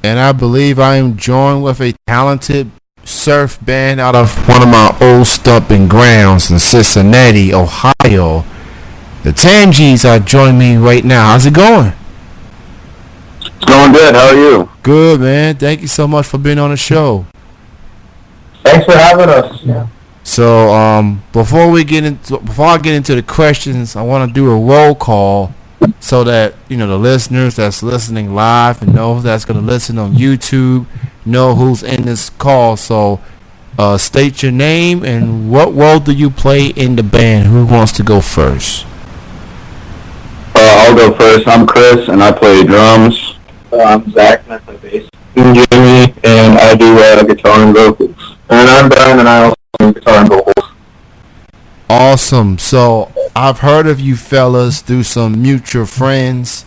and I believe I am joined with a talented surf band out of one of my old stomping grounds in Cincinnati, Ohio. The Tangees are joining me right now. How's it going? It's going good. How are you? Good, man. Thank you so much for being on the show. Thanks for having us. Yeah. So, before I get into the questions, I want to do a roll call so that the listeners that's listening live and those that's going to listen on YouTube know who's in this call. So, state your name and what role do you play in the band? Who wants to go first? I'll go first. I'm Chris, and I play drums. I'm Zach, and I play bass. I'm Jimmy, and I do guitar and vocals. And I'm Brian, and I also do guitar and vocals. Awesome. So I've heard of you fellas through some mutual friends.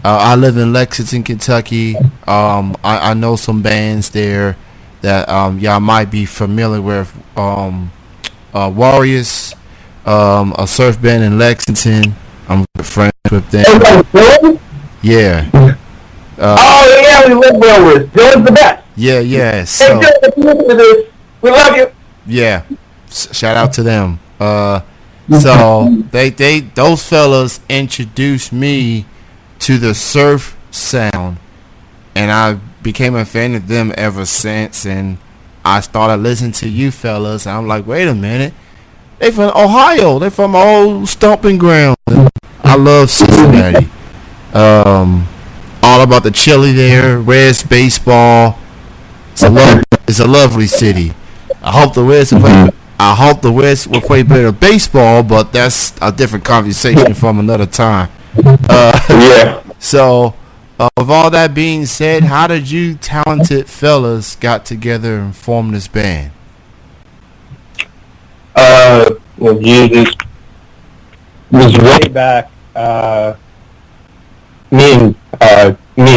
I live in Lexington, Kentucky. I know some bands there that y'all might be familiar with. Warriors, a surf band in Lexington. I'm friends with them. Yeah. Oh yeah, we live well with. Dylan's the best. Yeah. So, hey Dylan, if you listen to this, we love you. Yeah. Shout out to them. So those fellas introduced me to the surf sound, and I became a fan of them ever since. And I started listening to you fellas, and I'm like, wait a minute, they from Ohio, they from my old stomping ground. I love Cincinnati. All about the chili there, Reds baseball. It's a lovely city. I hope the Reds will play better baseball, but that's a different conversation from another time. Yeah. So, with all that being said, how did you talented fellas got together and form this band? Well, Jesus was way back. Me,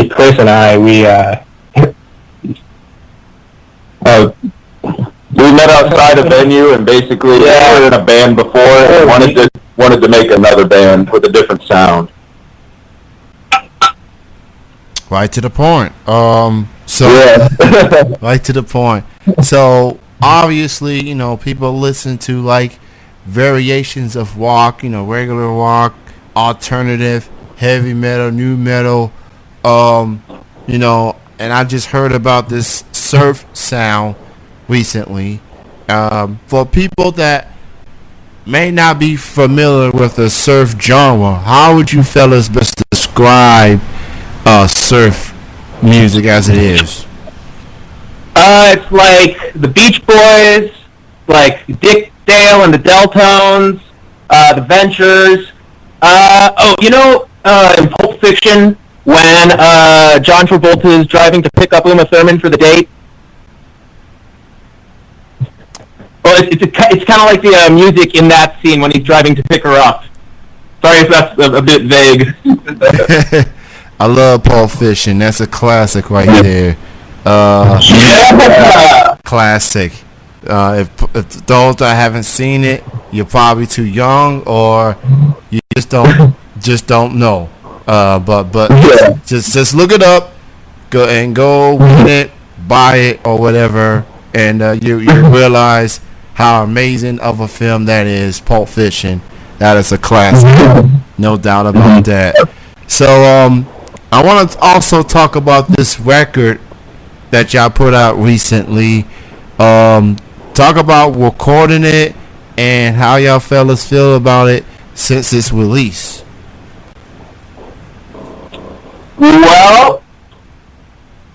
Chris, and I, we met outside a venue, and basically we were in a band before and wanted to make another band with a different sound. Right to the point. Right to the point. So obviously, people listen to like variations of rock, regular rock, alternative, heavy metal, new metal, and I just heard about this surf sound recently. For people that may not be familiar with the surf genre, how would you fellas best describe surf music as it is? It's like the Beach Boys, like Dick Dale and the Deltones, the Ventures. In Pulp Fiction, when John Travolta is driving to pick up Uma Thurman for the date. Well, it's kind of like the music in that scene when he's driving to pick her up. Sorry if that's a bit vague. I love Pulp Fiction. That's a classic right there. Classic. If those that haven't seen it, you're probably too young, or you just don't know. But just look it up, go get it, buy it or whatever, and you realize how amazing of a film that is. Pulp Fiction. That is a classic, no doubt about that. So I want to also talk about this record that y'all put out recently. Talk about recording it and how y'all fellas feel about it since its release. Well,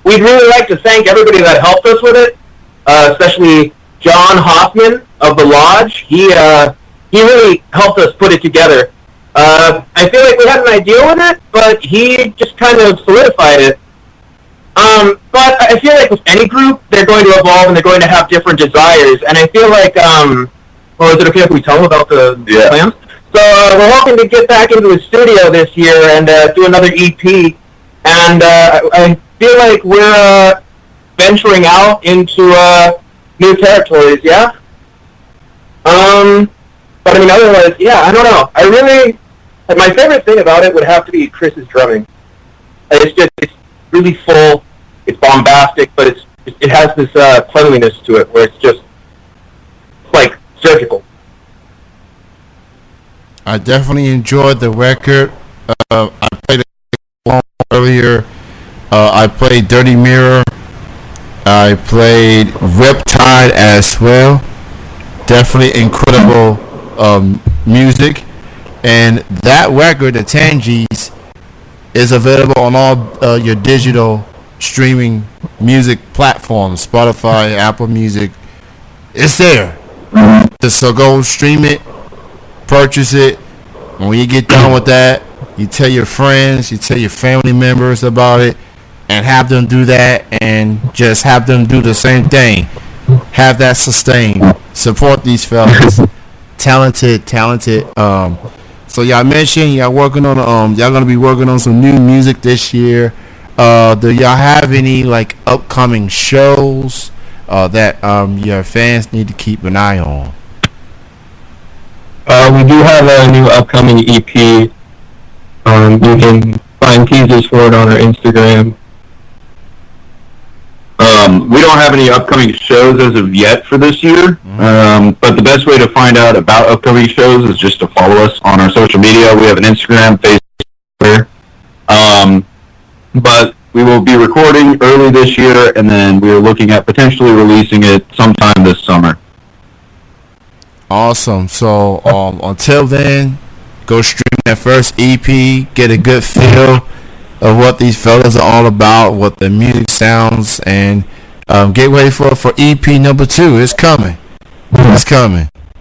we'd really like to thank everybody that helped us with it, especially John Hoffman of the Lodge. He really helped us put it together. I feel like we had an idea with it, but he just kind of solidified it. But I feel like with any group, they're going to evolve and they're going to have different desires. And I feel like, is it okay if we tell them about the plans? So we're hoping to get back into the studio this year and do another EP. And I feel like we're venturing out into new territories, yeah? But I mean, otherwise, yeah, I don't know. My favorite thing about it would have to be Chris's drumming. It's really full. It's bombastic, but it has this cleanliness to it where it's just like surgical. I definitely enjoyed the record. I played it earlier. I played Dirty Mirror. I played Riptide as well. Definitely incredible music. And that record, the Tangees, is available on all your digital streaming music platforms. Spotify, Apple Music. It's there. So go stream it, purchase it. And when you get done with that, you tell your friends, you tell your family members about it, and have them do that, and just have them do the same thing. Have that sustain. Support these fellas. Talented. So y'all mentioned y'all working on y'all gonna be working on some new music this year. Do y'all have any like upcoming shows that your fans need to keep an eye on? We do have a new upcoming EP. You can find teasers for it on our Instagram. We don't have any upcoming shows as of yet for this year, but the best way to find out about upcoming shows is just to follow us on our social media. We have an Instagram, Facebook, but we will be recording early this year, and then we are looking at potentially releasing it sometime this summer. Awesome. So until then, go stream that first EP, get a good feel of what these fellas are all about, what the music sounds, and get ready for EP number 2. It's coming.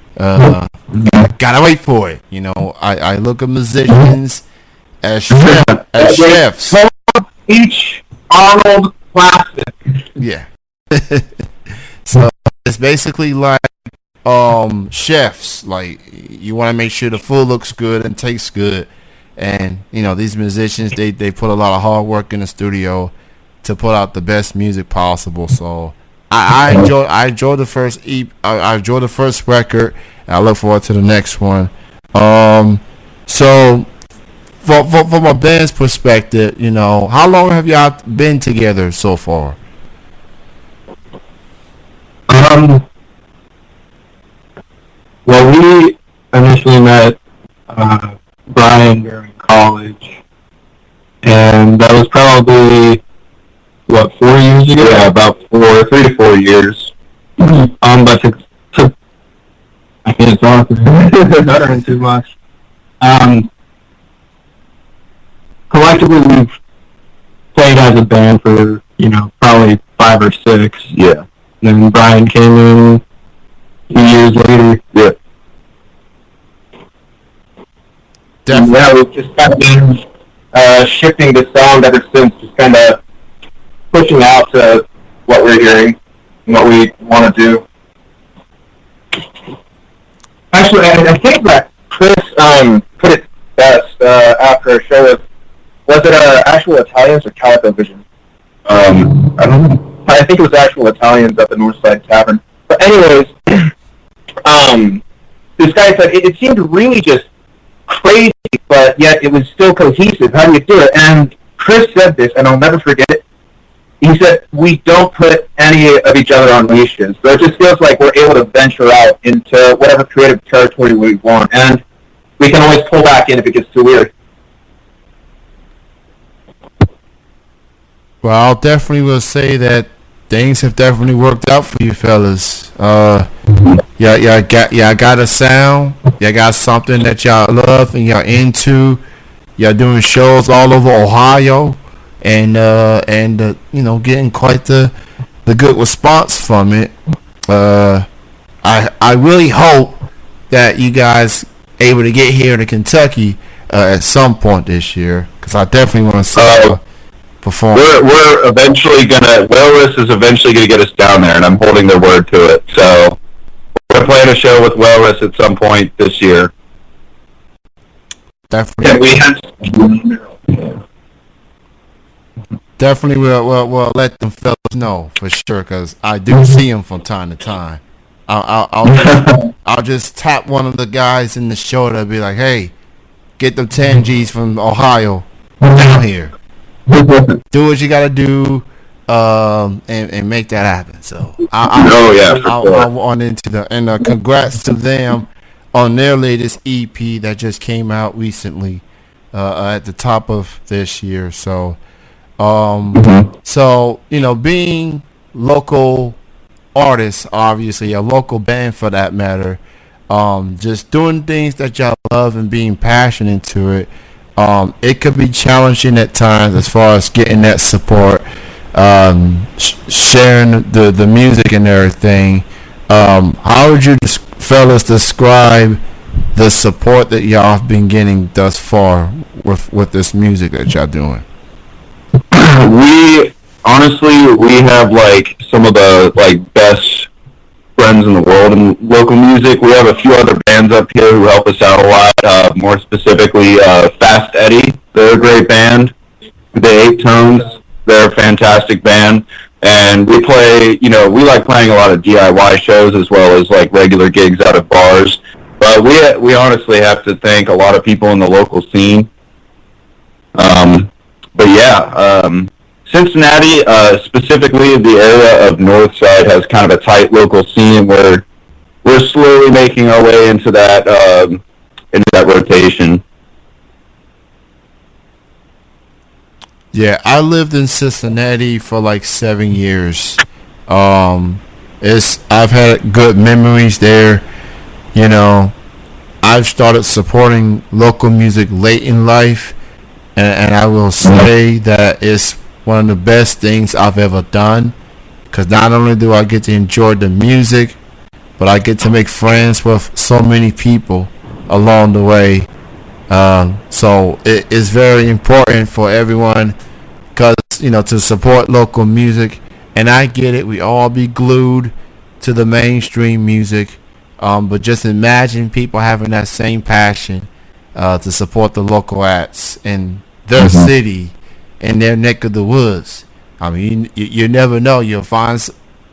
Gotta wait for it. You know, I look at musicians as chefs. Each Arnold classic. Yeah. So it's basically like chefs. Like, you want to make sure the food looks good and tastes good. And, you know, these musicians, they put a lot of hard work in the studio to put out the best music possible. So I enjoy the first I enjoy the first record, and I look forward to the next one. So from a band's perspective, you know, how long have y'all been together so far? Well, we initially met Brian during college, and that was probably 4 years ago? Yeah, about 3 to 4 years. But to I can't talk stuttering too much. Collectively, we've played as a band for probably 5 or 6. Yeah. And then Brian came in 2 years later. Yeah. Definitely. Yeah, we've just kind of been shifting the sound ever since, just kind of pushing out to what we're hearing and what we want to do. Actually, I think that Chris put it best after our show. Was it actual Italians or Calico Vision? I don't know. I think it was actual Italians at the Northside Tavern. But anyways, this guy said it seemed really just crazy, but yet it was still cohesive. How do you do it? And Chris said this, and I'll never forget it. He said, we don't put any of each other on leashes. So it just feels like we're able to venture out into whatever creative territory we want. And we can always pull back in if it gets too weird. Well, I'll definitely will say that things have definitely worked out for you fellas. Y'all got a sound. Y'all got something that y'all love and y'all into. Y'all doing shows all over Ohio, and getting quite the good response from it. I really hope that you guys able to get here to Kentucky at some point this year, because I definitely want to see perform. We're eventually gonna. Wellris is eventually gonna get us down there, and I'm holding their word to it. So we're playing a show with Wellris at some point this year. Definitely. Yeah, Definitely will let them fellas know for sure, because I do see them from time to time. I'll just tap one of the guys in the shoulder and be like, hey, get them Tangees from Ohio down here. Do what you gotta do. and make that happen. So I want into the and congrats to them on their latest EP that just came out recently at the top of this year. So so being local artists, obviously a local band for that matter, just doing things that y'all love and being passionate to it. It could be challenging at times as far as getting that support, sharing the music and everything. How would you fellas describe the support that y'all have been getting thus far with this music that y'all doing? We have like some of the like best friends in the world in local music. We have a few other bands up here who help us out a lot. More specifically, Fast Eddie. They're a great band. The Eight Tones. They're a fantastic band. And we play, we like playing a lot of DIY shows as well as like regular gigs out at bars. But we honestly have to thank a lot of people in the local scene. But yeah, Cincinnati, specifically the area of North Side, has kind of a tight local scene where we're slowly making our way into that rotation. Yeah, I lived in Cincinnati for like 7 years. I've had good memories there. I've started supporting local music late in life, and I will say that it's one of the best things I've ever done, because not only do I get to enjoy the music, but I get to make friends with so many people along the way. So it is very important for everyone, because to support local music. And I get it, we all be glued to the mainstream music, but just imagine people having that same passion to support the local acts in their city, in their neck of the woods. I mean, you never know. You'll find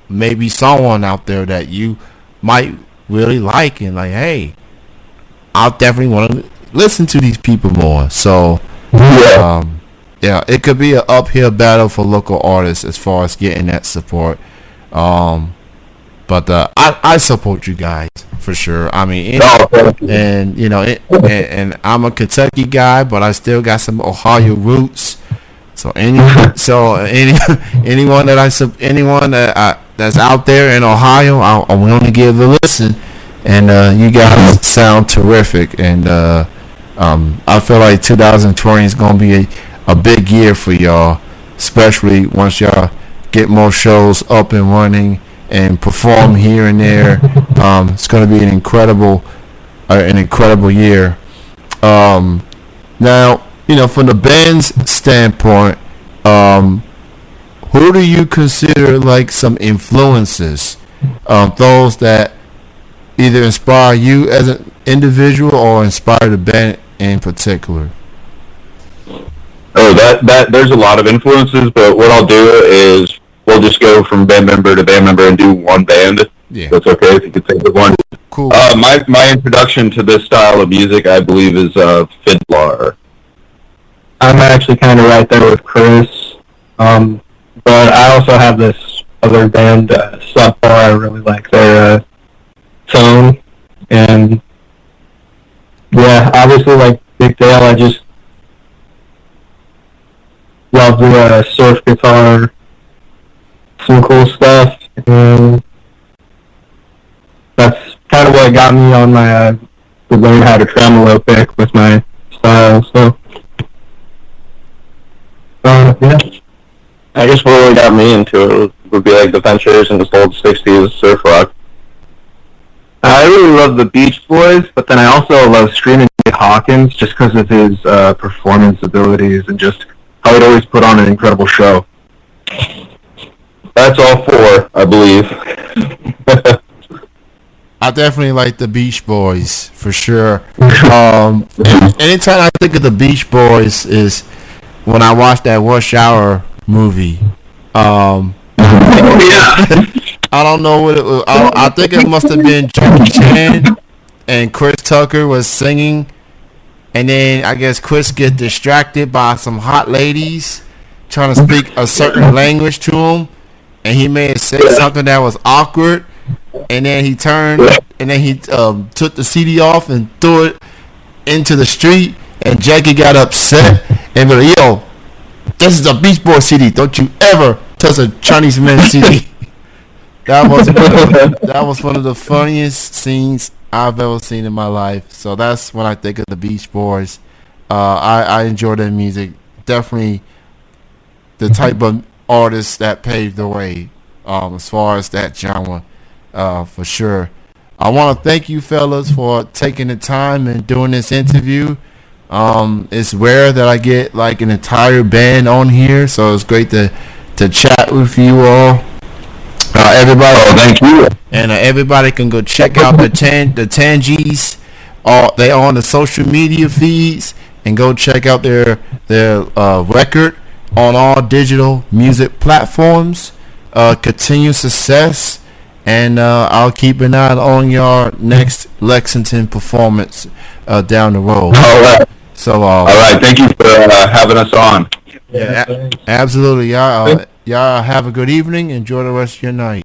maybe someone out there that you might really like, and like, hey, I'll definitely want to listen to these people more. So, yeah, it could be an uphill battle for local artists as far as getting that support. But I support you guys for sure. I mean, and and I'm a Kentucky guy, but I still got some Ohio roots. So anyone that's out there in Ohio, I'm willing to give a listen. And you guys sound terrific. And I feel like 2020 is gonna be a big year for y'all, especially once y'all get more shows up and running and perform here and there. It's going to be an incredible year. Now, from the band's standpoint, who do you consider like some influences, those that either inspire you as an individual or inspire the band in particular? Oh, that there's a lot of influences, but what I'll do is we'll just go from band member to band member and do one band. Yeah. That's okay if you could think of one. Cool. My introduction to this style of music, I believe, is fiddler. I'm actually kind of right there with Chris. But I also have this other band, Subpar. I really like their tone. And yeah, obviously like Big Dale, I just love the surf guitar, some cool stuff, and that's kind of what got me on my to learn how to tremolo pick with my style. So yeah, I guess what really got me into it would be like the Ventures and just old '60s surf rock. I really love the Beach Boys, but then I also love Screaming Jay Hawkins just because of his performance abilities and just how he'd always put on an incredible show. That's all four, I believe. I definitely like the Beach Boys for sure. Anytime I think of the Beach Boys is when I watch that Rush Hour movie. Yeah. I don't know what it was. I think it must have been Jackie Chan and Chris Tucker was singing, and then I guess Chris gets distracted by some hot ladies trying to speak a certain language to him, and he may have said something that was awkward, and then he turned, and then he took the CD off and threw it into the street, and Jackie got upset and be like, yo, this is a Beach Boy CD. Don't you ever touch a Chinese man CD. That was one of the funniest scenes I've ever seen in my life. So that's when I think of the Beach Boys. I enjoy their music. Definitely the type of artists that paved the way as far as that genre, for sure. I want to thank you fellas for taking the time and doing this interview. It's rare that I get like an entire band on here, so it's great to chat with you all. Everybody, thank you. And everybody can go check out the Tangees. They on the social media feeds, and go check out their record on all digital music platforms. Continued success, and I'll keep an eye on your next Lexington performance down the road. All right. So, all right. Thank you for having us on. Yeah, absolutely. Y'all have a good evening. Enjoy the rest of your night.